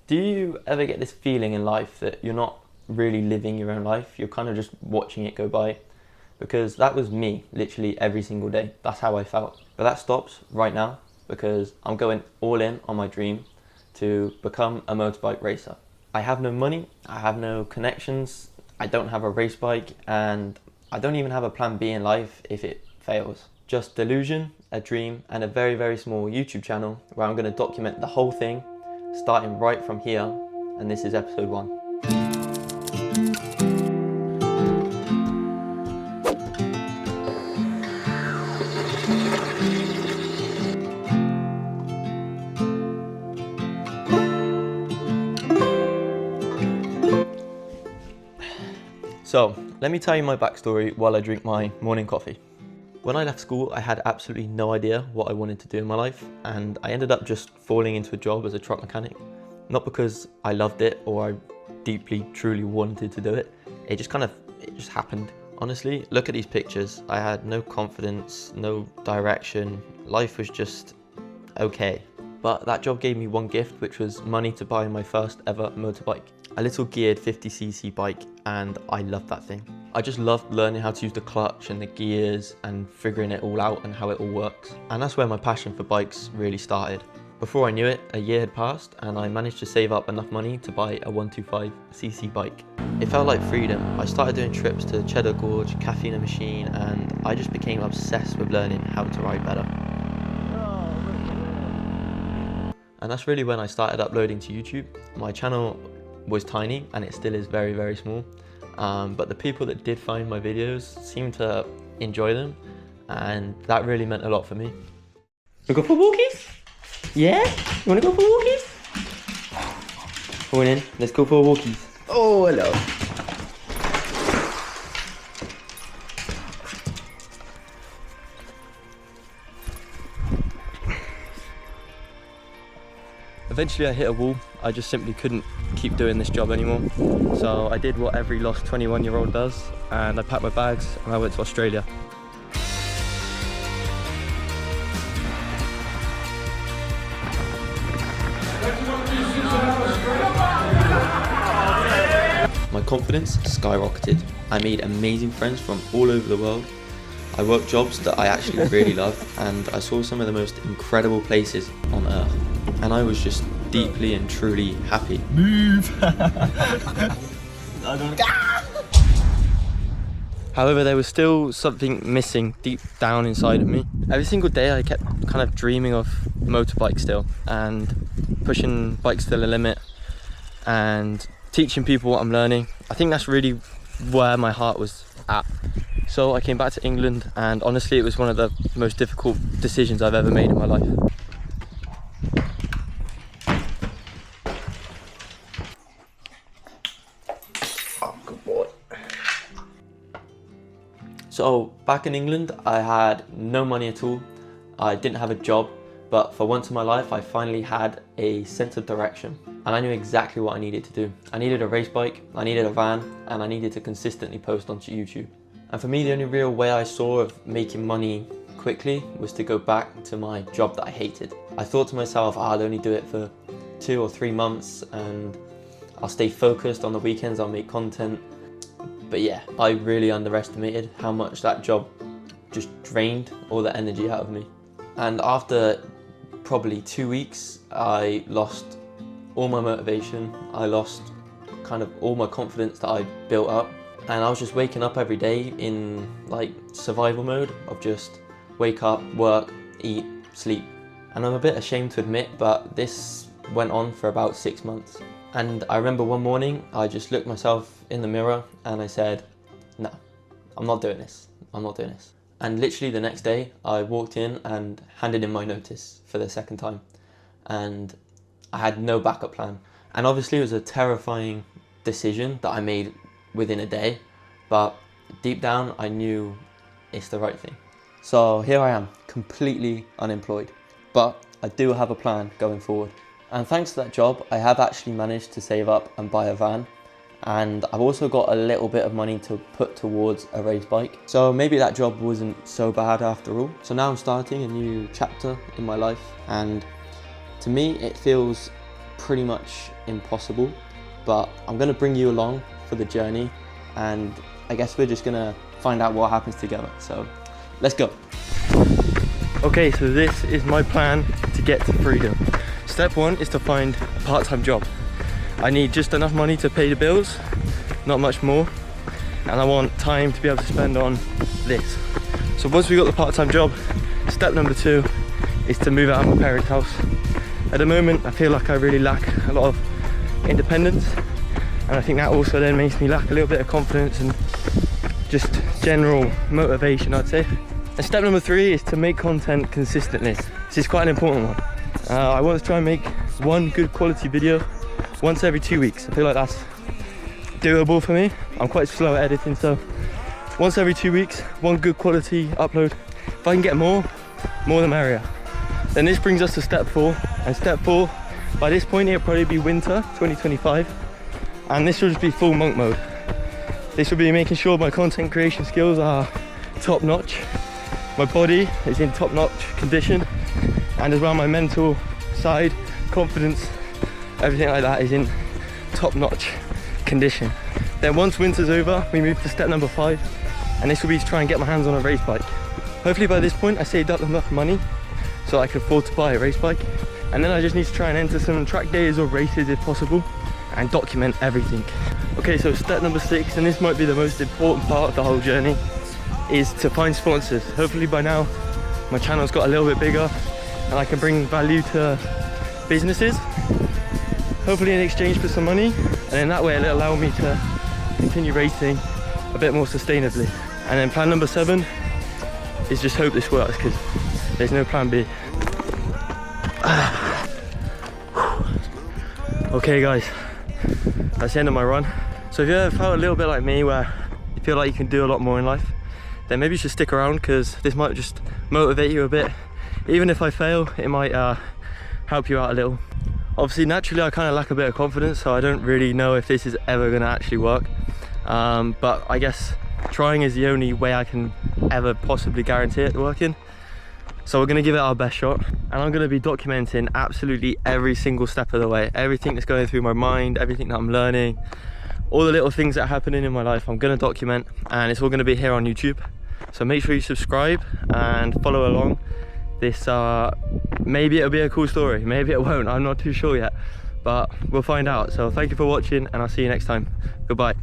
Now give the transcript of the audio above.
Do you ever get this feeling in life that you're not really living your own life? You're kind of just watching it go by? Because that was me, literally every single day. That's how I felt. But that stops right now because I'm going all in on my dream to become a motorbike racer. I have no money, I have no connections, I don't have a race bike, and I don't even have a plan B in life if it fails. Just delusion, a dream, and a very, very small YouTube channel where I'm going to document the whole thing, starting right from here, and this is episode 1. So, let me tell you my backstory while I drink my morning coffee. When I left school, I had absolutely no idea what I wanted to do in my life, and I ended up just falling into a job as a truck mechanic. Not because I loved it or I deeply, truly wanted to do it. It just happened. Honestly, look at these pictures. I had no confidence, no direction. Life was just okay. But that job gave me one gift, which was money to buy my first ever motorbike. A little geared 50cc bike, and I loved that thing. I just loved learning how to use the clutch and the gears and figuring it all out and how it all works. And that's where my passion for bikes really started. Before I knew it, a year had passed and I managed to save up enough money to buy a 125cc bike. It felt like freedom. I started doing trips to Cheddar Gorge, Caffeine Machine, and I just became obsessed with learning how to ride better. And that's really when I started uploading to YouTube. My channel was tiny and it still is very, very small. But the people that did find my videos seemed to enjoy them, and that really meant a lot for me. You go for walkies? Yeah? You wanna go for walkies? Come on in, let's go for walkies. Oh, hello. Eventually I hit a wall. I just simply couldn't keep doing this job anymore. So I did what every lost 21-year-old does, and I packed my bags and I went to Australia. My confidence skyrocketed. I made amazing friends from all over the world. I worked jobs that I actually really loved, and I saw some of the most incredible places on earth. And I was just deeply and truly happy. Move! However, there was still something missing deep down inside of me. Every single day I kept kind of dreaming of motorbike still, and pushing bikes to the limit, and teaching people what I'm learning. I think that's really where my heart was at. So I came back to England, and honestly it was one of the most difficult decisions I've ever made in my life. Oh, good boy. So back in England, I had no money at all. I didn't have a job, but for once in my life, I finally had a sense of direction. And I knew exactly what I needed to do. I needed a race bike, I needed a van, and I needed to consistently post onto YouTube. And for me, the only real way I saw of making money quickly was to go back to my job that I hated. I thought to myself, I'll only do it for 2 or 3 months and I'll stay focused on the weekends, I'll make content. But yeah, I really underestimated how much that job just drained all the energy out of me. And after probably 2 weeks, I lost all my motivation. I lost kind of all my confidence that I built up. And I was just waking up every day in like survival mode of just wake up, work, eat, sleep. And I'm a bit ashamed to admit, but this went on for about 6 months. And I remember one morning, I just looked myself in the mirror and I said, no, I'm not doing this. I'm not doing this. And literally the next day, I walked in and handed in my notice for the second time. And I had no backup plan. And obviously it was a terrifying decision that I made within a day, but deep down I knew it's the right thing. So here I am, completely unemployed, but I do have a plan going forward. And thanks to that job, I have actually managed to save up and buy a van, and I've also got a little bit of money to put towards a race bike. So maybe that job wasn't so bad after all. So now I'm starting a new chapter in my life, and to me it feels pretty much impossible, but I'm gonna bring you along for the journey, and I guess we're just gonna find out what happens together. So let's go. Okay, so this is my plan to get to freedom. Step one is to find a part-time job. I need just enough money to pay the bills, not much more, and I want time to be able to spend on this. So once we got the part-time job, step number 2 is to move out of my parents' house. At the moment, I feel like I really lack a lot of independence, and I think that also then makes me lack a little bit of confidence and just general motivation, I'd say. And step number 3 is to make content consistently. This is quite an important one. I want to try and make one good quality video once every 2 weeks. I feel like that's doable for me. I'm quite slow at editing, so once every 2 weeks, one good quality upload. If I can get more the merrier. Then this brings us to step 4, and step 4, by this point it'll probably be winter 2025, and this will just be full monk mode. This will be making sure my content creation skills are top notch, my body is in top notch condition, and as well my mental side, confidence, everything like that is in top notch condition. Then once winter's over, we move to step number 5, and this will be to try and get my hands on a race bike. Hopefully by this point I saved up enough money so I can afford to buy a race bike, and then I just need to try and enter some track days or races if possible and document everything. Okay, so step number 6, and this might be the most important part of the whole journey, is to find sponsors. Hopefully by now my channel's got a little bit bigger and I can bring value to businesses, hopefully in exchange for some money, and in that way it'll allow me to continue racing a bit more sustainably. And then plan number 7 is just hope this works, because there's no plan B. Okay guys, that's the end of my run. So if you ever felt a little bit like me where you feel like you can do a lot more in life, then maybe you should stick around, because this might just motivate you a bit. Even if I fail, it might help you out a little. Obviously naturally I kind of lack a bit of confidence, so I don't really know if this is ever going to actually work, but I guess trying is the only way I can ever possibly guarantee it working. So we're going to give it our best shot, and I'm going to be documenting absolutely every single step of the way, everything that's going through my mind, everything that I'm learning, all the little things that are happening in my life. I'm going to document, and it's all going to be here on YouTube. So make sure you subscribe and follow along. This maybe it'll be a cool story, maybe it won't, I'm not too sure yet, but we'll find out. So thank you for watching, and I'll see you next time. Goodbye.